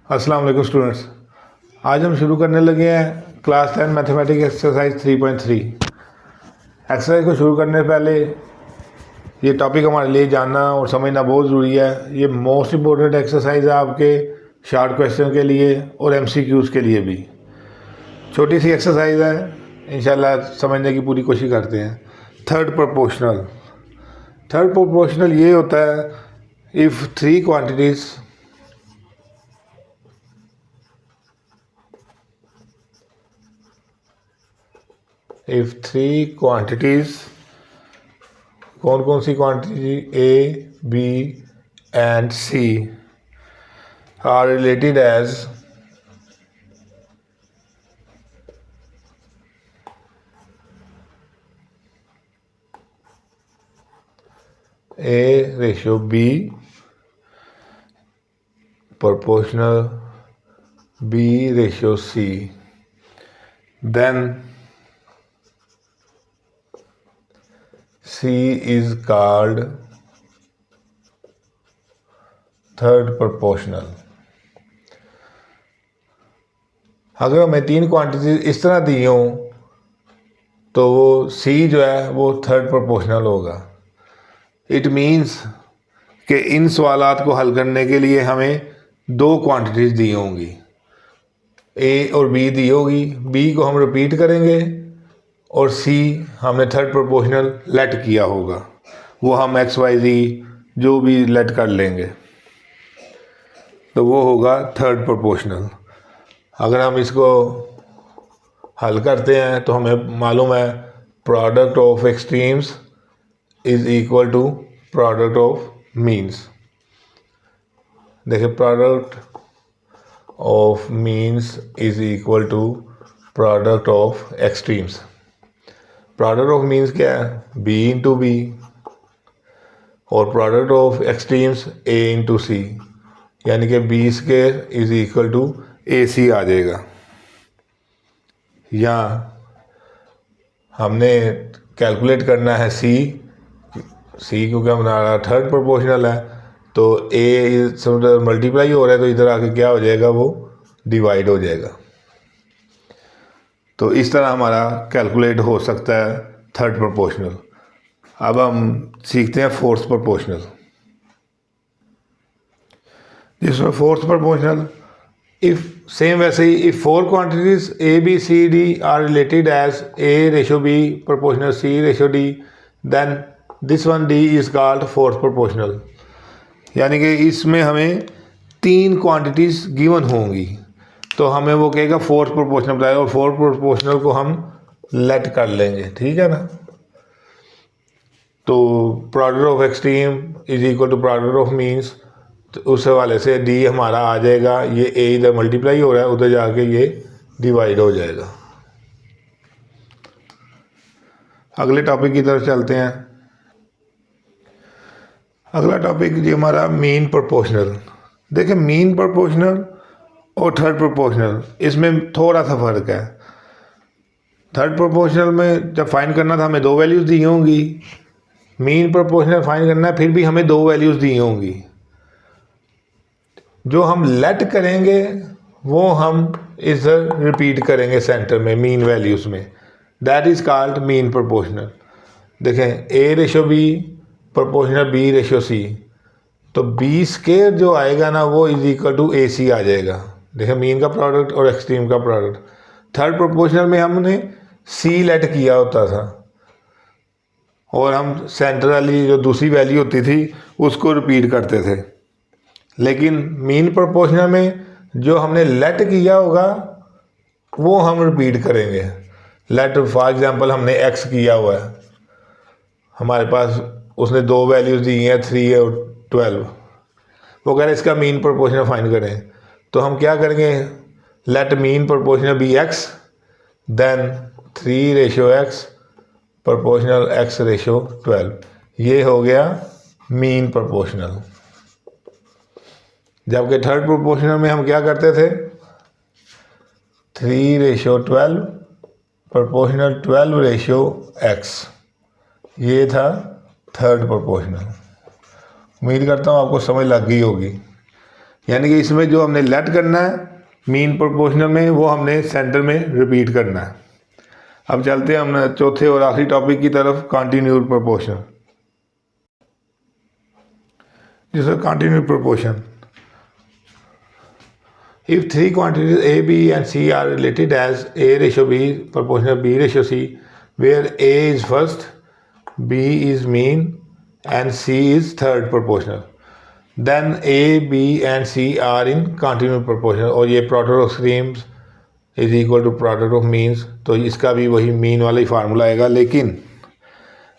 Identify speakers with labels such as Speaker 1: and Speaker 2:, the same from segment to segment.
Speaker 1: अस्सलाम वालेकुम स्टूडेंट्स। आज हम शुरू करने लगे हैं क्लास 10 मैथमेटिक्स एक्सरसाइज 3.3। एक्सरसाइज को शुरू करने से पहले ये टॉपिक हमारे लिए जानना और समझना बहुत ज़रूरी है। ये मोस्ट इम्पोर्टेंट एक्सरसाइज है आपके शॉर्ट क्वेश्चन के लिए और MCQs के लिए भी। छोटी सी एक्सरसाइज है, इंशाल्लाह समझने की पूरी कोशिश करते हैं। थर्ड प्रोपोर्शनल ये होता है if three quantities if three quantities, कौन कौन सी quantity A, B and C are related as A ratio B proportional B ratio C, then C is called third proportional. अगर हमें तीन क्वांटिटी इस तरह दी हों तो वो C जो है वो थर्ड प्रोपोर्शनल होगा। इट मीन्स कि इन सवालात को हल करने के लिए हमें दो क्वांटिटीज़ दी होंगी, A और B दी होगी। B को हम रिपीट करेंगे और C हमने थर्ड प्रोपोर्शनल लेट किया होगा, वो हम XYZ जो भी लेट कर लेंगे तो वो होगा थर्ड प्रोपोर्शनल। अगर हम इसको हल करते हैं तो हमें मालूम है product of extremes is equal to product of means. देखिए, product of means is equal to product of extremes. Product of means क्या है? B इंटू बी, और product of extremes A into C, यानी कि B square is equal to AC आ जाएगा। या हमने कैलकुलेट करना है C क्योंकि हमारा थर्ड प्रोपोर्शनल है तो A मल्टीप्लाई हो रहा है तो इधर आके क्या हो जाएगा, वो डिवाइड हो जाएगा। तो इस तरह हमारा कैलकुलेट हो सकता है थर्ड प्रोपोर्शनल। अब हम सीखते हैं फोर्थ प्रोपोर्शनल, जिसमें फोर्थ प्रोपोर्शनल इफ सेम वैसे ही if four quantities A B C D are related as A ratio B proportional C ratio D, then this one D is called fourth proportional. यानी कि इसमें हमें तीन quantities given होंगी तो हमें वो कहेगा फोर्थ प्रोपोर्शनल बताएगा, और फोर्थ प्रोपोर्शनल को हम लेट कर लेंगे, ठीक है ना। तो product of extreme is equal to product of means, तो उस हवाले से D हमारा आ जाएगा। ये A इधर मल्टीप्लाई हो रहा है, उधर जाके ये डिवाइड हो जाएगा। अगले टॉपिक की तरफ चलते हैं। अगला टॉपिक जी हमारा मीन प्रोपोर्शनल। देखिए, मीन प्रोपोर्शनल और थर्ड प्रोपोर्शनल इसमें थोड़ा सा फ़र्क है। थर्ड प्रोपोर्शनल में जब फाइंड करना था हमें दो वैल्यूज़ दी होंगी, मीन प्रोपोर्शनल फाइंड करना है फिर भी हमें दो वैल्यूज़ दी होंगी। जो हम लेट करेंगे वो हम इधर रिपीट करेंगे सेंटर में मीन वैल्यूज़ में, that is called mean proportional. देखें, A ratio B proportional B ratio C, तो B स्क्वायर जो आएगा ना वो इज इक्वल टू AC आ जाएगा। देखिए, मीन का प्रोडक्ट और एक्सट्रीम का प्रोडक्ट। थर्ड प्रोपोर्शनल में हमने C लेट किया होता था और हम सेंटर वाली जो दूसरी वैल्यू होती थी उसको रिपीट करते थे, लेकिन मीन प्रोपोर्शनल में जो हमने लेट किया होगा वो हम रिपीट करेंगे। लेट फॉर एग्जांपल हमने X किया हुआ है, हमारे पास उसने दो वैल्यूज़ दी हैं 3 और 12, वो कह रहे इसका मीन प्रोपोर्शनल फाइंड करें। तो हम क्या करेंगे, let mean proportional be X, then 3 ratio X proportional X ratio 12, ये हो गया मीन प्रोपोर्शनल। जबकि थर्ड प्रोपोर्शनल में हम क्या करते थे, 3 रेशो 12 प्रोपोर्शनल 12 रेशो X, ये था थर्ड प्रोपोर्शनल। उम्मीद करता हूँ आपको समझ लग गई होगी। यानी कि इसमें जो हमने लेट करना है मीन प्रोपोर्शनल में, वो हमने सेंटर में रिपीट करना है। अब चलते हैं हम चौथे और आखिरी टॉपिक की तरफ, कॉन्टिन्यूड प्रोपोर्शन। जिसका continued proportion, if three quantities A, B and C are related as A ratio B proportional B ratio C, where A is first, B is mean and C is third proportional, then A, B and C are in continued proportional। और ये product of extremes is equal to product of means, तो इसका भी वही mean वाला ही formula आएगा। लेकिन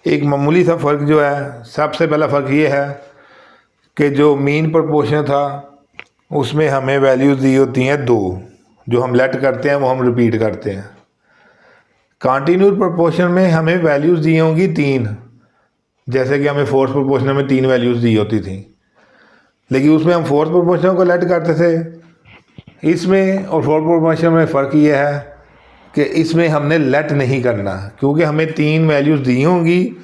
Speaker 1: एक मामूली सा फ़र्क जो है, सबसे पहला फ़र्क ये है कि जो मीन प्रोपोर्शन था उसमें हमें वैल्यूज़ दी होती हैं 2, जो हम लेट करते हैं वो हम रिपीट करते हैं। कॉन्टिन्यूड प्रोपोर्शन में हमें वैल्यूज़ दी होंगी 3, जैसे कि हमें फोर्थ प्रोपोर्शनल में 3 वैल्यूज़ दी होती थी, लेकिन उसमें हम फोर्थ प्रोपोर्शनल को लेट करते थे। इसमें और फोर्थ प्रोपोर्शनल में फ़र्क ये है कि इसमें हमने लेट नहीं करना, क्योंकि हमें 3 वैल्यूज़ दी होंगी,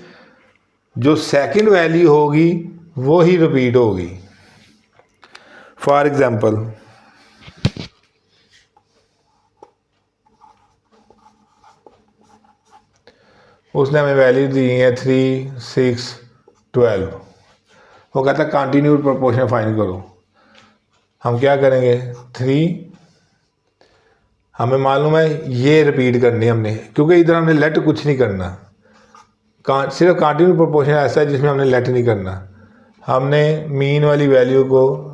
Speaker 1: जो सेकंड वैल्यू होगी वो ही रिपीट होगी। फॉर एग्ज़ाम्पल, उसने हमें वैल्यू दी है 3, 6, 12। वो कहता है कॉन्टिन्यूड प्रोपोर्शन फाइंड करो। हम क्या करेंगे, 3 हमें मालूम है ये रिपीट करनी है हमने, क्योंकि इधर हमने लेट कुछ नहीं करना। सिर्फ कॉन्टिन्यूड प्रोपोर्शन ऐसा है जिसमें हमने लेट नहीं करना। हमने मीन वाली वैल्यू को,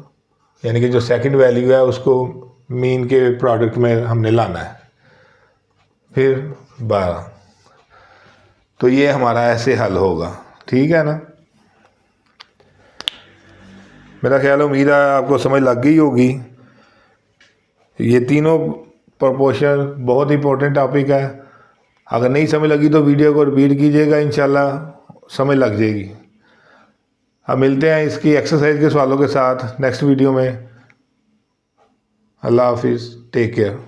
Speaker 1: यानी कि जो सेकंड वैल्यू है उसको मीन के प्रोडक्ट में हमने लाना है, फिर 12। तो ये हमारा ऐसे हल होगा, ठीक है ना। मेरा ख्याल, उम्मीद है आपको समझ लग गई होगी। ये तीनों प्रोपोर्शन बहुत इंपॉर्टेंट टॉपिक है। अगर नहीं समझ लगी तो वीडियो को रिपीट कीजिएगा, इंशाल्लाह समझ लग जाएगी। अब मिलते हैं इसकी एक्सरसाइज के सवालों के साथ नेक्स्ट वीडियो में। अल्लाह हाफिज़, टेक केयर।